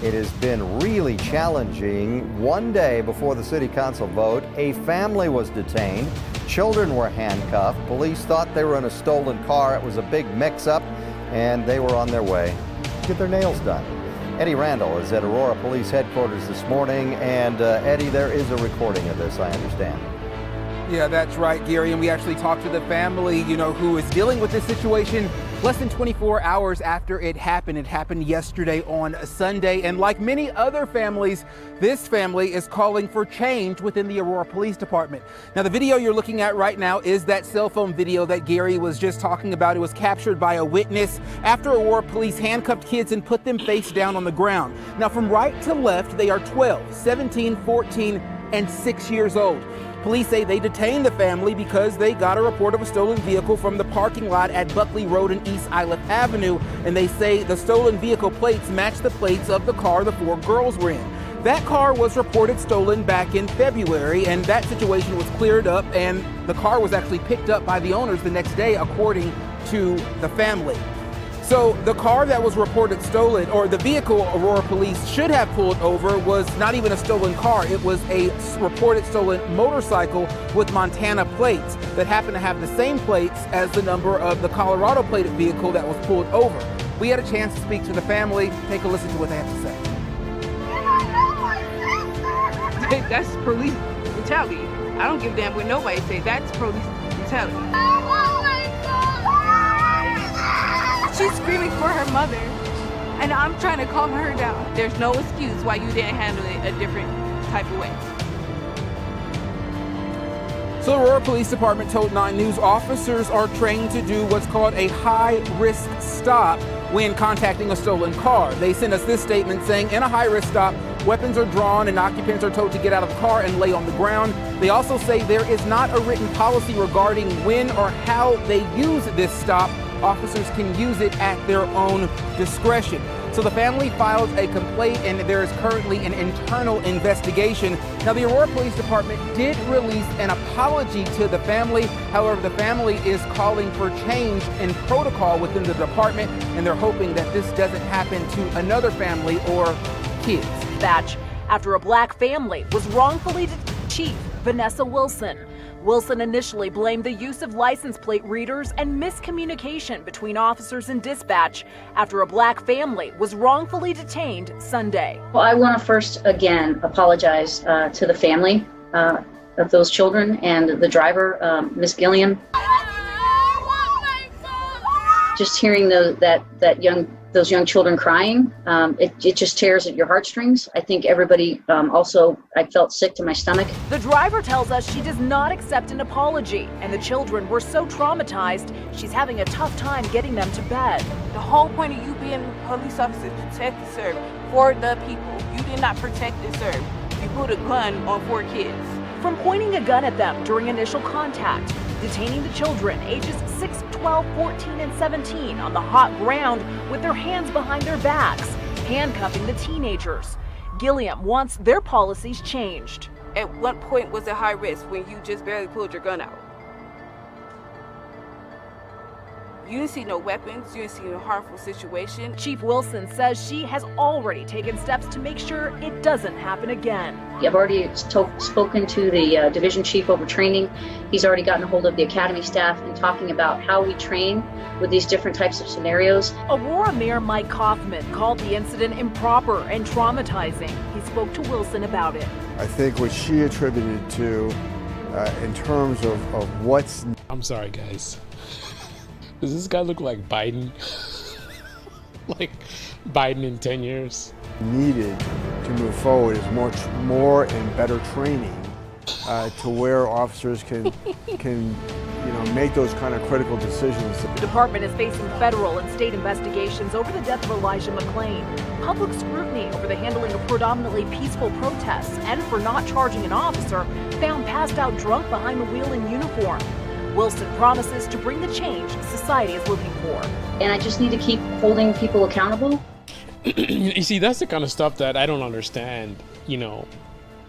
It has been really challenging. One day before the city council vote, a family was detained. Children were handcuffed. Police thought they were in a stolen car. It was a big mix-up, and they were on their way to get their nails done. Eddie Randall is at Aurora Police Headquarters this morning, and Eddie, there is a recording of this, I understand. Yeah, that's right, Gary, and we actually talked to the family, who is dealing with this situation less than 24 hours after it happened. It happened yesterday on a Sunday, and like many other families, this family is calling for change within the Aurora Police Department. Now, the video you're looking at right now is that cell phone video that Gary was just talking about. It was captured by a witness after Aurora Police handcuffed kids and put them face down on the ground. Now, from right to left, they are 12, 17, 14, and 6 years old. Police say they detained the family because they got a report of a stolen vehicle from the parking lot at Buckley Road and East Iliff Avenue, and they say the stolen vehicle plates match the plates of the car the 4 girls were in. That car was reported stolen back in February, and that situation was cleared up, and the car was actually picked up by the owners the next day, according to the family. So the car that was reported stolen, or the vehicle Aurora Police should have pulled over, was not even a stolen car. It was a reported stolen motorcycle with Montana plates that happened to have the same plates as the number of the Colorado plated vehicle that was pulled over. We had a chance to speak to the family. Take a listen to what they have to say. That's police brutality. I don't give a damn what nobody say. That's police brutality. She's screaming for her mother, and I'm trying to calm her down. There's no excuse why you didn't handle it a different type of way. So the Aurora Police Department told 9 News officers are trained to do what's called a high-risk stop when contacting a stolen car. They sent us this statement saying, in a high-risk stop, weapons are drawn and occupants are told to get out of the car and lay on the ground. They also say there is not a written policy regarding when or how they use this stop. Officers can use it at their own discretion. So the family filed a complaint, and there is currently an internal investigation. Now, the Aurora Police Department did release an apology to the family. However, the family is calling for change in protocol within the department, and they're hoping that this doesn't happen to another family or kids. Batch after a black family was wrongfully Chief Vanessa Wilson. Wilson initially blamed the use of license plate readers and miscommunication between officers and dispatch after a black family was wrongfully detained Sunday. Well, I want to first again apologize to the family of those children and the driver, Miss Gilliam. Just hearing those young children crying, it just tears at your heartstrings. I think everybody I felt sick to my stomach. The driver tells us she does not accept an apology, and the children were so traumatized, she's having a tough time getting them to bed. The whole point of you being a police officer is protect and serve for the people. You did not protect and serve. You put a gun on 4 kids. From pointing a gun at them during initial contact, detaining the children ages 6, 12, 14, and 17 on the hot ground with their hands behind their backs, handcuffing the teenagers. Gilliam wants their policies changed. At what point was it high risk when you just barely pulled your gun out? You didn't see no weapons, you didn't see no harmful situation. Chief Wilson says she has already taken steps to make sure it doesn't happen again. I've already spoken to the division chief over training. He's already gotten a hold of the academy staff and talking about how we train with these different types of scenarios. Aurora Mayor Mike Kaufman called the incident improper and traumatizing. He spoke to Wilson about it. I think what she attributed to in terms of what's... I'm sorry, guys. Does this guy look like Biden? Like Biden in 10 years? Needed to move forward is more and better training to where officers can make those kind of critical decisions. The department is facing federal and state investigations over the death of Elijah McClain, public scrutiny over the handling of predominantly peaceful protests, and for not charging an officer found passed out drunk behind the wheel in uniform. Wilson promises to bring the change society is looking for. And I just need to keep holding people accountable. You see, that's the kind of stuff that I don't understand.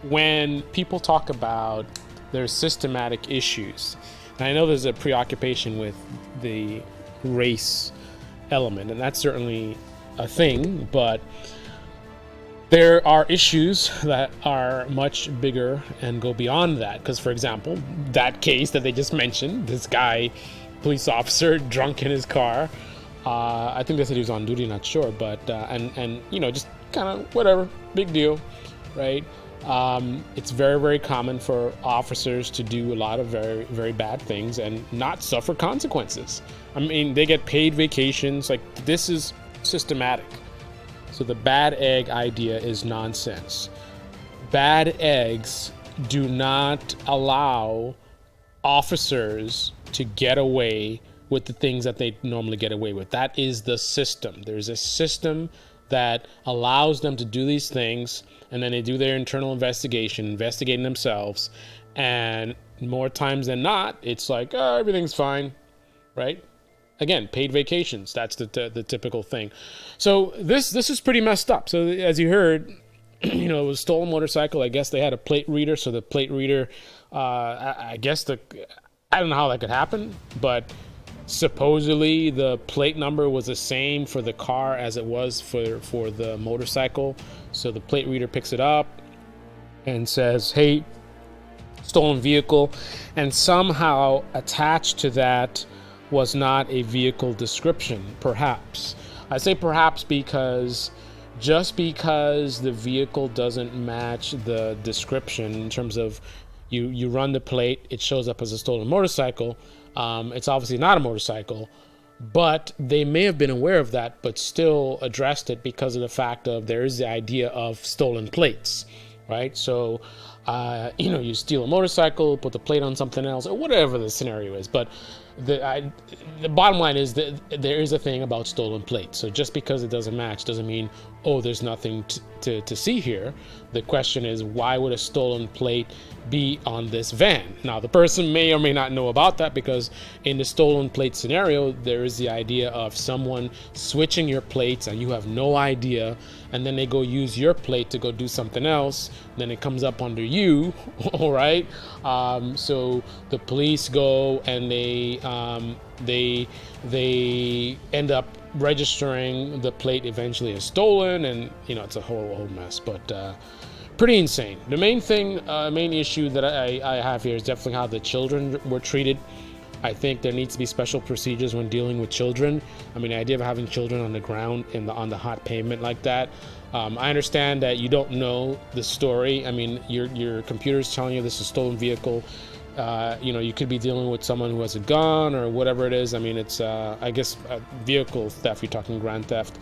When people talk about their systematic issues, and I know there's a preoccupation with the race element, and that's certainly a thing, but There are issues that are much bigger and go beyond that. Because, for example, that case that they just mentioned, this guy, police officer, drunk in his car. I think they said he was on duty, not sure, but and you know, just kind of whatever, big deal, right? It's very, very common for officers to do a lot of very, very bad things and not suffer consequences. I mean, they get paid vacations. Like, this is systematic. So the bad egg idea is nonsense. Bad eggs do not allow officers to get away with the things that they normally get away with. That is the system. There's a system that allows them to do these things, and then they do their internal investigation, investigating themselves, and more times than not, it's like, oh, everything's fine, right? Again, paid vacations, that's the typical thing. So this is pretty messed up. So as you heard, you know, it was a stolen motorcycle. I guess they had a plate reader, so the plate reader, I don't know how that could happen, but supposedly the plate number was the same for the car as it was for the motorcycle. So the plate reader picks it up and says, hey, stolen vehicle, and somehow attached to that was not a vehicle description. Perhaps I say perhaps because just because the vehicle doesn't match the description in terms of you run the plate, it shows up as a stolen motorcycle. It's obviously not a motorcycle, but they may have been aware of that, but still addressed it because of the fact of there is the idea of stolen plates, right? So, you know, you steal a motorcycle, put the plate on something else, or whatever the scenario is. But the bottom line is that there is a thing about stolen plates. So just because it doesn't match doesn't mean, oh, there's nothing to see here. The question is, why would a stolen plate be on this van? Now, the person may or may not know about that, because in the stolen plate scenario, there is the idea of someone switching your plates and you have no idea, and then they go use your plate to go do something else, then it comes up under you. All right. So the police go and they end up registering the plate eventually as stolen, and you know, it's a whole mess. But pretty insane. The main issue that I have here is definitely how the children were treated. I think there needs to be special procedures when dealing with children. I mean, the idea of having children on the ground on the hot pavement like that. I understand that you don't know the story. I mean, your computer's telling you this is a stolen vehicle. You know, you could be dealing with someone who has a gun or whatever it is. I mean, it's I guess vehicle theft. You're talking grand theft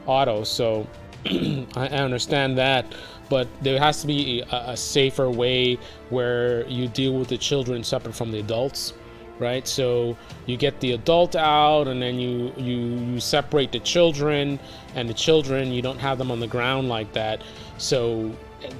auto. So I understand that, but there has to be a safer way where you deal with the children separate from the adults, right? So you get the adult out, and then you separate the children, and the children, you don't have them on the ground like that. So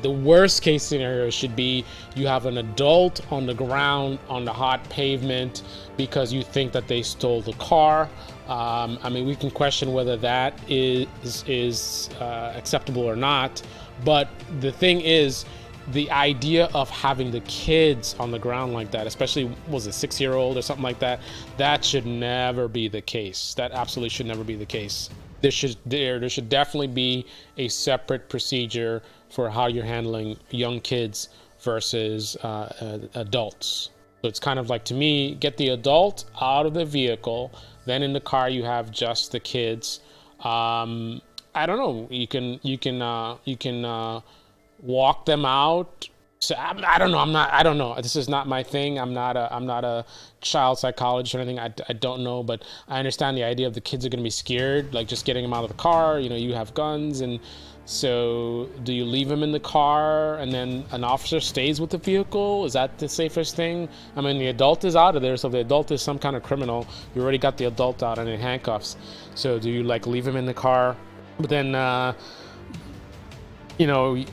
the worst case scenario should be you have an adult on the ground on the hot pavement because you think that they stole the car. I mean, we can question whether that is acceptable or not, but the thing is, the idea of having the kids on the ground like that, especially was a 6-year-old or something like that, that should never be the case. That absolutely should never be the case. There should definitely be a separate procedure for how you're handling young kids versus adults. So it's kind of like, to me, get the adult out of the vehicle, then in the car you have just the kids. I don't know. You can walk them out. So I don't know. I don't know. This is not my thing. I'm not a child psychologist or anything. I don't know, but I understand the idea of the kids are going to be scared, like just getting them out of the car. You know, you have guns, and so do you leave them in the car and then an officer stays with the vehicle? Is that the safest thing? I mean, the adult is out of there, so if the adult is some kind of criminal, you already got the adult out and in handcuffs. So do you like leave him in the car? But then, you know,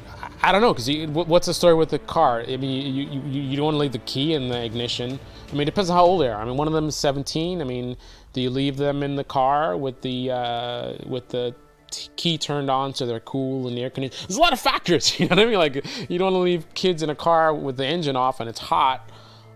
I don't know, because what's the story with the car? I mean, you don't want to leave the key in the ignition. I mean, it depends on how old they are. I mean, one of them is 17. I mean, do you leave them in the car with the key turned on so they're cool and the air conditioning? There's a lot of factors, you know what I mean? Like, you don't want to leave kids in a car with the engine off and it's hot.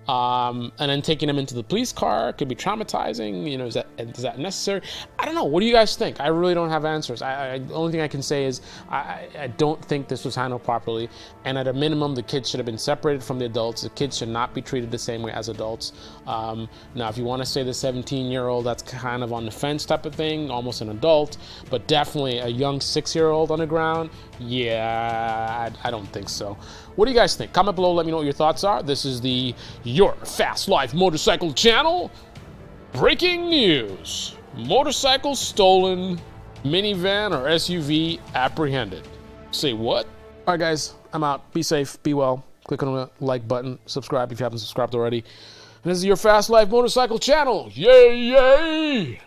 and then taking them into the police car could be traumatizing. You know, is that necessary? I don't know. What do you guys think? I really don't have answers. The only thing I can say is I don't think this was handled properly, and at a minimum, the kids should have been separated from the adults. The kids should not be treated the same way as adults. Now, if you want to say the 17-year-old, that's kind of on the fence type of thing, almost an adult, but definitely a young 6-year-old on the ground, yeah, I don't think so. What do you guys think? Comment below, let me know what your thoughts are. This is the Your Fast Life Motorcycle channel. Breaking news. Motorcycle stolen, minivan or SUV apprehended. Say what? All right, guys, I'm out. Be safe, be well. Click on the like button, subscribe if you haven't subscribed already. And this is Your Fast Life Motorcycle channel. Yay, yay!